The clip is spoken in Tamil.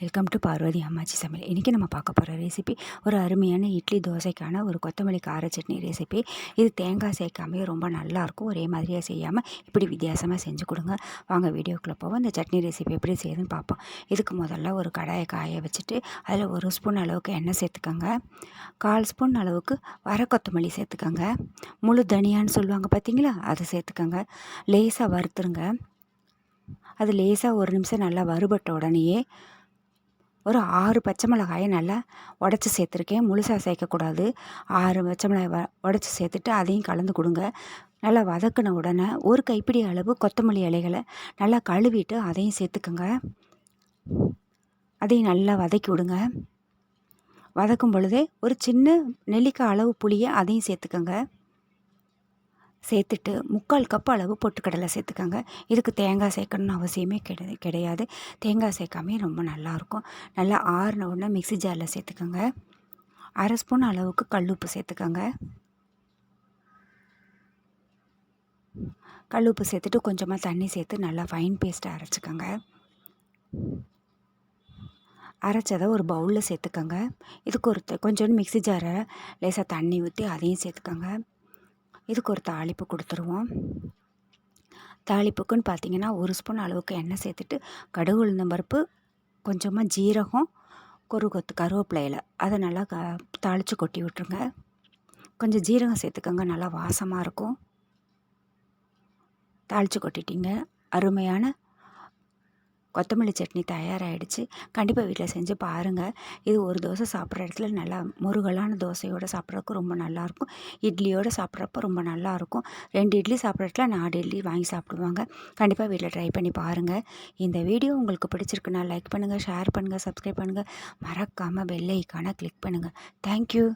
வெல்கம் டு பார்வதி அம்மாச்சி சமையல். இன்றைக்கி நம்ம பார்க்க போகிற ரெசிபி ஒரு அருமையான இட்லி தோசைக்கான ஒரு கொத்தமல்லி கார சட்னி ரெசிபி. இது தேங்காய் சேர்க்காமே ரொம்ப நல்லாயிருக்கும். ஒரே மாதிரியாக செய்யாமல் இப்படி வித்தியாசமாக செஞ்சு கொடுங்க. வாங்க வீடியோக்குள்ளே போவோம். இந்த சட்னி ரெசிபி எப்படி செய்யுதுன்னு பார்ப்போம். இதுக்கு முதல்ல ஒரு கடாயை காய வச்சுட்டு அதில் 1 ஸ்பூன் அளவுக்கு எண்ணெய் சேர்த்துக்கோங்க. 1/4 ஸ்பூன் அளவுக்கு வர கொத்தமல்லி சேர்த்துக்கோங்க. முழு தனியான்னு சொல்லுவாங்க பார்த்தீங்களா, அதை சேர்த்துக்கோங்க. லேசாக வறுத்துருங்க. அது லேசாக 1 நிமிஷம் நல்லா வறுபட்ட உடனேயே ஒரு 6 பச்சை மிளகாயை நல்லா உடச்சி சேர்த்துருக்கேன். முழுசாக சேர்க்கக்கூடாது. 6 பச்சை மிளகாய் உடச்சி சேர்த்துட்டு அதையும் கலந்து கொடுங்க. நல்லா வதக்கின உடனே ஒரு கைப்பிடி அளவு கொத்தமல்லி இலைகளை நல்லா கழுவிட்டு அதையும் சேர்த்துக்கோங்க. அதையும் நல்லா வதக்கி விடுங்க. வதக்கும் பொழுதே ஒரு சின்ன நெல்லிக்காய் அளவு புளியை அதையும் சேர்த்துக்கோங்க. சேர்த்துட்டு 3/4 கப் அளவு பொட்டுக்கடலை சேர்த்துக்கோங்க. இதுக்கு தேங்காய் சேர்க்கணுன்னு அவசியமே கிடையாது. தேங்காய் சேர்க்காமே ரொம்ப நல்லாயிருக்கும். நல்லா ஆறின உடனே மிக்ஸி ஜாரில் சேர்த்துக்கோங்க. 1/2 ஸ்பூன் அளவுக்கு கல்லுப்பு சேர்த்துக்கோங்க. கல்லுப்பு சேர்த்துட்டு கொஞ்சமாக தண்ணி சேர்த்து நல்லா ஃபைன் பேஸ்ட்டை அரைச்சிக்கோங்க. அரைச்சதை ஒரு பவுலில் சேர்த்துக்கோங்க. இதுக்கு கொஞ்சோண்டு மிக்ஸி ஜாரை லேசாக தண்ணி ஊற்றி அதையும் சேர்த்துக்கோங்க. இதுக்கு ஒரு தாளிப்பு கொடுத்துருவோம். தாளிப்புக்குன்னு பார்த்தீங்கன்னா 1 ஸ்பூன் அளவுக்கு எண்ணெய் சேர்த்துட்டு கடுகு உளுந்தம்பருப்பு, கொஞ்சமாக ஜீரகம், ஒரு கொத்து கருவேப்பிலையில் அதை நல்லா தாளித்து கொட்டி விட்டுருங்க. கொஞ்சம் ஜீரகம் சேர்த்துக்கோங்க, நல்லா வாசமாக இருக்கும். தாளித்து கொட்டிட்டிங்க. அருமையான கொத்தமல்லி சட்னி தயாராகிடுச்சு. கண்டிப்பாக வீட்டில் செஞ்சு பாருங்கள். இது ஒரு தோசை சாப்பிட்ற இடத்துல நல்லா முருகலான தோசையோடு சாப்பிட்றதுக்கு ரொம்ப நல்லாயிருக்கும். இட்லியோடு சாப்பிட்றப்ப ரொம்ப நல்லாயிருக்கும். 2 இட்லி சாப்பிட்ற இடத்துல 4 இட்லி வாங்கி சாப்பிடுவாங்க. கண்டிப்பாக வீட்டில் ட்ரை பண்ணி பாருங்கள். இந்த வீடியோ உங்களுக்கு பிடிச்சிருக்குன்னா லைக் பண்ணுங்கள், ஷேர் பண்ணுங்கள், சப்ஸ்கிரைப் பண்ணுங்கள். மறக்காமல் பெல் ஐக்கானை கிளிக் பண்ணுங்கள். தேங்க்யூ.